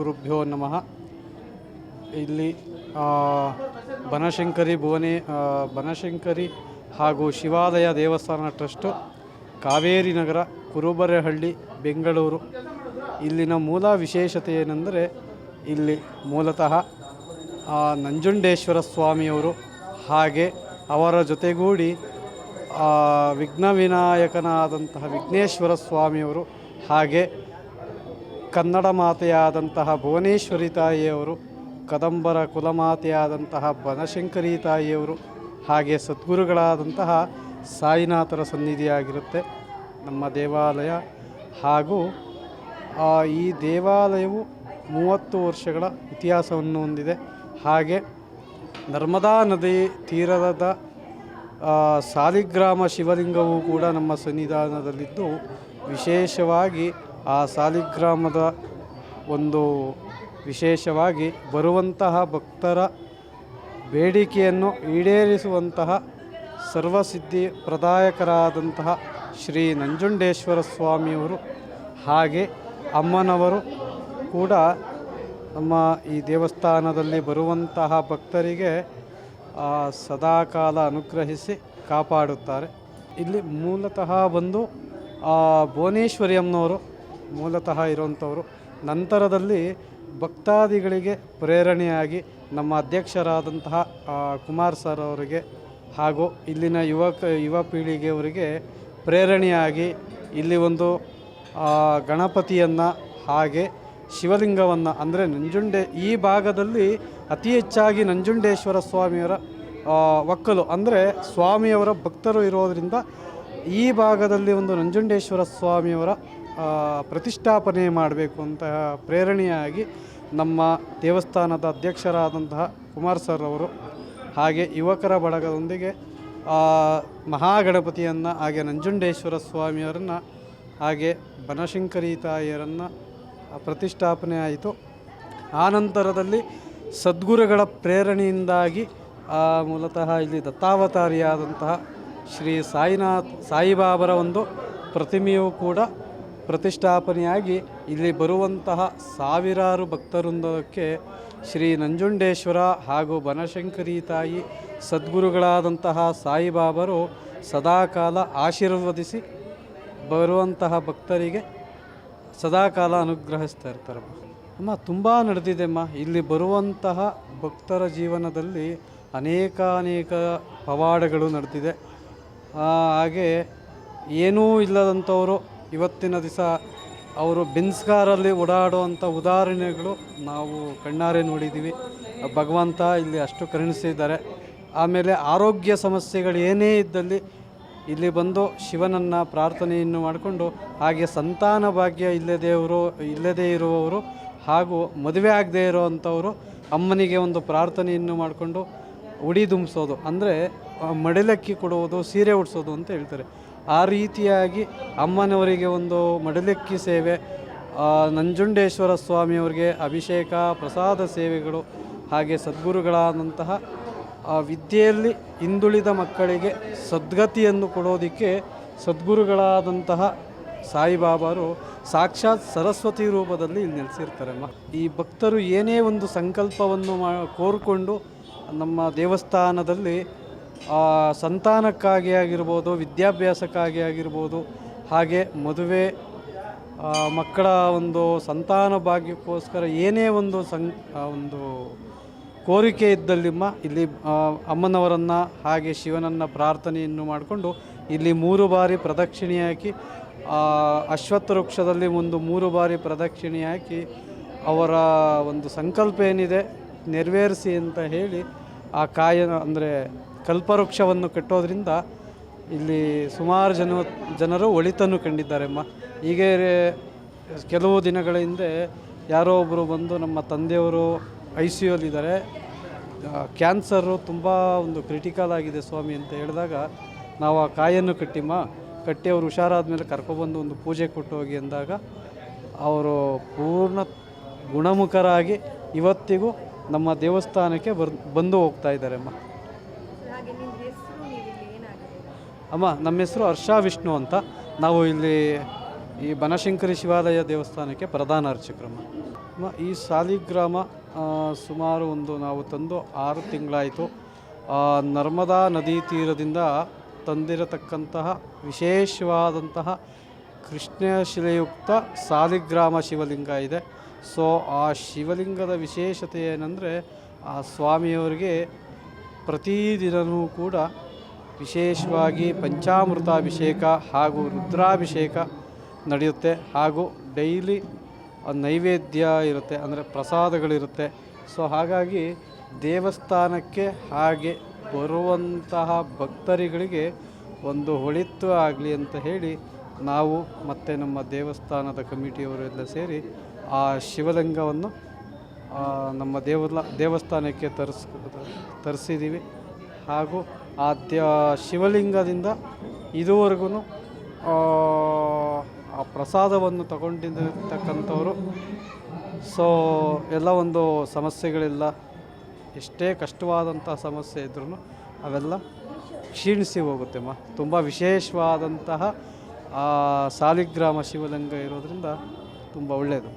ಗುರುಭ್ಯೋ ನಮಃ. ಇಲ್ಲಿ ಬನಶಂಕರಿ ಹಾಗೂ ಶಿವಾಲಯ ದೇವಸ್ಥಾನ ಟ್ರಸ್ಟು, ಕಾವೇರಿ ನಗರ, ಕುರುಬರಹಳ್ಳಿ, ಬೆಂಗಳೂರು. ಇಲ್ಲಿನ ಮೂಲ ವಿಶೇಷತೆ ಏನೆಂದರೆ, ಇಲ್ಲಿ ಮೂಲತಃ ನಂಜುಂಡೇಶ್ವರ ಸ್ವಾಮಿಯವರು ಹಾಗೆ ಅವರ ಜೊತೆಗೂಡಿ ವಿಘ್ನ ವಿನಾಯಕನಾದಂತಹ ವಿಘ್ನೇಶ್ವರ ಸ್ವಾಮಿಯವರು ಹಾಗೆ ಕನ್ನಡ ಮಾತೆಯಾದಂತಹ ಭುವನೇಶ್ವರಿ ತಾಯಿಯವರು, ಕದಂಬರ ಕುಲಮಾತೆಯಾದಂತಹ ಬನಶಂಕರಿ ತಾಯಿಯವರು ಹಾಗೆ ಸದ್ಗುರುಗಳಾದಂತಹ ಸಾಯಿನಾಥರ ಸನ್ನಿಧಿಯಾಗಿರುತ್ತೆ ನಮ್ಮ ದೇವಾಲಯ. ಹಾಗೂ ಈ ದೇವಾಲಯವು 30 ವರ್ಷಗಳ ಇತಿಹಾಸವನ್ನು ಹೊಂದಿದೆ. ಹಾಗೆ ನರ್ಮದಾ ನದಿ ತೀರದ ಸಾಲಿಗ್ರಾಮ ಶಿವಲಿಂಗವೂ ಕೂಡ ನಮ್ಮ ಸನ್ನಿಧಾನದಲ್ಲಿದ್ದು, ವಿಶೇಷವಾಗಿ ಆ ಸಾಲಿಗ್ರಾಮದ ಒಂದು ವಿಶೇಷವಾಗಿ ಬರುವಂತಹ ಭಕ್ತರ ಬೇಡಿಕೆಯನ್ನು ಈಡೇರಿಸುವಂತಹ ಸರ್ವಸಿದ್ಧಿ ಪ್ರದಾಯಕರಾದಂತಹ ಶ್ರೀ ನಂಜುಂಡೇಶ್ವರ ಸ್ವಾಮಿಯವರು ಹಾಗೆ ಅಮ್ಮನವರು ಕೂಡ ನಮ್ಮ ಈ ದೇವಸ್ಥಾನದಲ್ಲಿ ಬರುವಂತಹ ಭಕ್ತರಿಗೆ ಸದಾಕಾಲ ಅನುಗ್ರಹಿಸಿ ಕಾಪಾಡುತ್ತಾರೆ. ಇಲ್ಲಿ ಮೂಲತಃ ಬಂದು ಭುವನೇಶ್ವರಿ ಅಮ್ಮನವರು ಮೂಲತಃ ಇರುವಂಥವರು. ನಂತರದಲ್ಲಿ ಭಕ್ತಾದಿಗಳಿಗೆ ಪ್ರೇರಣೆಯಾಗಿ ನಮ್ಮ ಅಧ್ಯಕ್ಷರಾದಂತಹ ಕುಮಾರ್ ಸರ್ ಅವರಿಗೆ ಹಾಗೂ ಇಲ್ಲಿನ ಯುವ ಪೀಳಿಗೆಯವರಿಗೆ ಪ್ರೇರಣೆಯಾಗಿ ಇಲ್ಲಿ ಒಂದು ಗಣಪತಿಯನ್ನು ಹಾಗೆ ಶಿವಲಿಂಗವನ್ನು, ಅಂದರೆ ಈ ಭಾಗದಲ್ಲಿ ಅತಿ ಹೆಚ್ಚಾಗಿ ನಂಜುಂಡೇಶ್ವರ ಸ್ವಾಮಿಯವರ ಒಕ್ಕಲು, ಅಂದರೆ ಸ್ವಾಮಿಯವರ ಭಕ್ತರು ಇರೋದರಿಂದ ಈ ಭಾಗದಲ್ಲಿ ಒಂದು ನಂಜುಂಡೇಶ್ವರ ಸ್ವಾಮಿಯವರ ಪ್ರತಿಷ್ಠಾಪನೆ ಮಾಡಬೇಕು ಅಂತ ಪ್ರೇರಣೆಯಾಗಿ ನಮ್ಮ ದೇವಸ್ಥಾನದ ಅಧ್ಯಕ್ಷರಾದಂತಹ ಕುಮಾರ್ ಸರ್ ಅವರು ಹಾಗೆ ಯುವಕರ ಬಳಗದೊಂದಿಗೆ ಮಹಾಗಣಪತಿಯನ್ನು ಹಾಗೆ ನಂಜುಂಡೇಶ್ವರ ಸ್ವಾಮಿಯವರನ್ನು ಹಾಗೆ ಬನಶಂಕರಿ ತಾಯಿಯರನ್ನು ಪ್ರತಿಷ್ಠಾಪನೆ ಆಯಿತು. ಆನಂತರದಲ್ಲಿ ಸದ್ಗುರುಗಳ ಪ್ರೇರಣೆಯಿಂದಾಗಿ ಮೂಲತಃ ಇಲ್ಲಿ ದತ್ತಾವತಾರಿಯಾದಂತಹ ಶ್ರೀ ಸಾಯಿಬಾಬರ ಒಂದು ಪ್ರತಿಮೆಯೂ ಕೂಡ ಪ್ರತಿಷ್ಠಾಪನೆಯಾಗಿ ಇಲ್ಲಿ ಬರುವಂತಹ ಸಾವಿರಾರು ಭಕ್ತವೃಂದಕ್ಕೆ ಶ್ರೀ ನಂಜುಂಡೇಶ್ವರ ಹಾಗೂ ಬನಶಂಕರಿ ತಾಯಿ ಸದ್ಗುರುಗಳಾದಂತಹ ಸಾಯಿಬಾಬರು ಸದಾಕಾಲ ಆಶೀರ್ವದಿಸಿ ಬರುವಂತಹ ಭಕ್ತರಿಗೆ ಸದಾಕಾಲ ಅನುಗ್ರಹಿಸ್ತಾ ಇರ್ತಾರೆ. ಅಮ್ಮ ತುಂಬ ನಡೆದಿದೆಮ್ಮ. ಇಲ್ಲಿ ಬರುವಂತಹ ಭಕ್ತರ ಜೀವನದಲ್ಲಿ ಅನೇಕ ಪವಾಡಗಳು ನಡೆದಿದೆ. ಹಾಗೆ ಏನೂ ಇಲ್ಲದಂಥವರು ಇವತ್ತಿನ ದಿವಸ ಅವರು ಬೆನ್ಸ್ಕಾರಲ್ಲಿ ಓಡಾಡುವಂಥ ಉದಾಹರಣೆಗಳು ನಾವು ಕಣ್ಣಾರೆ ನೋಡಿದ್ದೀವಿ. ಭಗವಂತ ಇಲ್ಲಿ ಅಷ್ಟು ಕರುಣಿಸಿದ್ದಾರೆ. ಆಮೇಲೆ ಆರೋಗ್ಯ ಸಮಸ್ಯೆಗಳು ಏನೇ ಇದ್ದಲ್ಲಿ ಇಲ್ಲಿ ಬಂದು ಶಿವನನ್ನು ಪ್ರಾರ್ಥನೆಯನ್ನು ಮಾಡಿಕೊಂಡು, ಹಾಗೆ ಸಂತಾನ ಭಾಗ್ಯ ಇಲ್ಲದೇ ಇರುವವರು ಹಾಗೂ ಮದುವೆ ಆಗದೇ ಇರುವಂಥವರು ಅಮ್ಮನಿಗೆ ಒಂದು ಪ್ರಾರ್ಥನೆಯನ್ನು ಮಾಡಿಕೊಂಡು ಉಡಿ ದುಂಬಿಸೋದು, ಅಂದರೆ ಮಡಿಲಕ್ಕಿ ಕೊಡುವುದು, ಸೀರೆ ಉಡಿಸೋದು ಅಂತ ಹೇಳ್ತಾರೆ. ಆ ರೀತಿಯಾಗಿ ಅಮ್ಮನವರಿಗೆ ಒಂದು ಮಡಿಲಕ್ಕಿ ಸೇವೆ, ನಂಜುಂಡೇಶ್ವರ ಸ್ವಾಮಿಯವರಿಗೆ ಅಭಿಷೇಕ, ಪ್ರಸಾದ ಸೇವೆಗಳು, ಹಾಗೆ ಸದ್ಗುರುಗಳಾದಂತಹ ವಿದ್ಯೆಯಲ್ಲಿ ಹಿಂದುಳಿದ ಮಕ್ಕಳಿಗೆ ಸದ್ಗತಿಯನ್ನು ಕೊಡೋದಕ್ಕೆ ಸದ್ಗುರುಗಳಾದಂತಹ ಸಾಯಿಬಾಬಾರು ಸಾಕ್ಷಾತ್ ಸರಸ್ವತಿ ರೂಪದಲ್ಲಿ ಇಲ್ಲಿ ನೆಲೆಸಿರ್ತಾರಮ್ಮ. ಈ ಭಕ್ತರು ಏನೇ ಒಂದು ಸಂಕಲ್ಪವನ್ನು ಕೋರಿಕೊಂಡು ನಮ್ಮ ದೇವಸ್ಥಾನದಲ್ಲಿ ಸಂತಾನಕ್ಕಾಗಿ ಆಗಿರ್ಬೋದು, ವಿದ್ಯಾಭ್ಯಾಸಕ್ಕಾಗಿ ಆಗಿರ್ಬೋದು, ಹಾಗೆ ಮದುವೆ, ಮಕ್ಕಳ ಒಂದು ಸಂತಾನ ಭಾಗ್ಯಕ್ಕೋಸ್ಕರ ಏನೇ ಒಂದು ಒಂದು ಕೋರಿಕೆ ಇದ್ದಲ್ಲಿಮ್ಮ ಇಲ್ಲಿ ಅಮ್ಮನವರನ್ನು ಹಾಗೆ ಶಿವನನ್ನು ಪ್ರಾರ್ಥನೆಯನ್ನು ಮಾಡಿಕೊಂಡು ಇಲ್ಲಿ 3 ಬಾರಿ ಪ್ರದಕ್ಷಿಣೆ ಹಾಕಿ, ಅಶ್ವತ್ಥ ವೃಕ್ಷದಲ್ಲಿ ಒಂದು 3 ಬಾರಿ ಪ್ರದಕ್ಷಿಣೆ ಹಾಕಿ ಅವರ ಒಂದು ಸಂಕಲ್ಪ ಏನಿದೆ ನೆರವೇರಿಸಿ ಅಂತ ಹೇಳಿ ಆ ಅಂದರೆ ಕಲ್ಪವೃಕ್ಷವನ್ನು ಕಟ್ಟೋದ್ರಿಂದ ಇಲ್ಲಿ ಸುಮಾರು ಜನರು ಒಳಿತನ್ನು ಕಂಡಿದ್ದಾರೆಮ್ಮ. ಹೀಗೆ ಕೆಲವು ದಿನಗಳ ಹಿಂದೆ ಯಾರೋ ಒಬ್ಬರು ಬಂದು ನಮ್ಮ ತಂದೆಯವರು ICUಯಲ್ಲಿದ್ದಾರೆ, ಕ್ಯಾನ್ಸರು ತುಂಬ ಒಂದು ಕ್ರಿಟಿಕಲ್ ಆಗಿದೆ ಸ್ವಾಮಿ ಅಂತ ಹೇಳಿದಾಗ, ನಾವು ಆ ಕಾಯನ್ನು ಕಟ್ಟಿ ಅವರು ಹುಷಾರಾದ ಮೇಲೆ ಕರ್ಕೊಬಂದು ಒಂದು ಪೂಜೆ ಕೊಟ್ಟು ಹೋಗಿ ಅಂದಾಗ ಅವರು ಪೂರ್ಣ ಗುಣಮುಖರಾಗಿ ಇವತ್ತಿಗೂ ನಮ್ಮ ದೇವಸ್ಥಾನಕ್ಕೆ ಬಂದು ಹೋಗ್ತಾ ಇದ್ದಾರೆ ಅಮ್ಮ. ಅಮ್ಮ, ನಮ್ಮ ಹೆಸರು ಹರ್ಷ ವಿಷ್ಣು ಅಂತ. ನಾವು ಇಲ್ಲಿ ಈ ಬನಶಂಕರಿ ಶಿವಾಲಯ ದೇವಸ್ಥಾನಕ್ಕೆ ಪ್ರಧಾನ ಅರ್ಚಕರಮ್ಮ. ಈ ಸಾಲಿಗ್ರಾಮ ಸುಮಾರು ನಾವು ತಂದು 6 ತಿಂಗಳಾಯಿತು. ನರ್ಮದಾ ನದಿ ತೀರದಿಂದ ತಂದಿರತಕ್ಕಂತಹ ವಿಶೇಷವಾದಂತಹ ಕೃಷ್ಣಶಿಲೆಯುಕ್ತ ಸಾಲಿಗ್ರಾಮ ಶಿವಲಿಂಗ ಇದೆ. ಸೊ ಆ ಶಿವಲಿಂಗದ ವಿಶೇಷತೆ ಏನಂದರೆ, ಆ ಸ್ವಾಮಿಯವರಿಗೆ ಪ್ರತಿದಿನವೂ ಕೂಡ ವಿಶೇಷವಾಗಿ ಪಂಚಾಮೃತಾಭಿಷೇಕ ಹಾಗೂ ರುದ್ರಾಭಿಷೇಕ ನಡೆಯುತ್ತೆ. ಹಾಗೂ ಡೈಲಿ ನೈವೇದ್ಯ ಇರುತ್ತೆ, ಅಂದರೆ ಪ್ರಸಾದಗಳಿರುತ್ತೆ. ಸೊ ಹಾಗಾಗಿ ದೇವಸ್ಥಾನಕ್ಕೆ ಹಾಗೆ ಬರುವಂತಹ ಭಕ್ತರುಗಳಿಗೆ ಒಂದು ಒಳಿತು ಆಗಲಿ ಅಂತ ಹೇಳಿ ನಾವು ಮತ್ತು ನಮ್ಮ ದೇವಸ್ಥಾನದ ಕಮಿಟಿಯವರೆಲ್ಲ ಸೇರಿ ಆ ಶಿವಲಿಂಗವನ್ನು ನಮ್ಮ ದೇವಸ್ಥಾನಕ್ಕೆ ತರಿಸಿದ್ದೀವಿ. ಹಾಗೂ ಆ ಶಿವಲಿಂಗದಿಂದ ಇದುವರೆಗೂ ಆ ಪ್ರಸಾದವನ್ನು ತಗೊಂಡಿರ್ತಕ್ಕಂಥವರು ಸೊ ಎಲ್ಲ ಒಂದು ಸಮಸ್ಯೆಗಳಿಲ್ಲ, ಎಷ್ಟೇ ಕಷ್ಟವಾದಂಥ ಸಮಸ್ಯೆ ಇದ್ರೂ ಅವೆಲ್ಲ ಕ್ಷೀಣಿಸಿ ಹೋಗುತ್ತೆಮ್ಮ. ತುಂಬ ವಿಶೇಷವಾದಂತಹ ಸಾಲಿಗ್ರಾಮ ಶಿವಲಿಂಗ ಇರೋದರಿಂದ ತುಂಬ ಒಳ್ಳೆಯದು.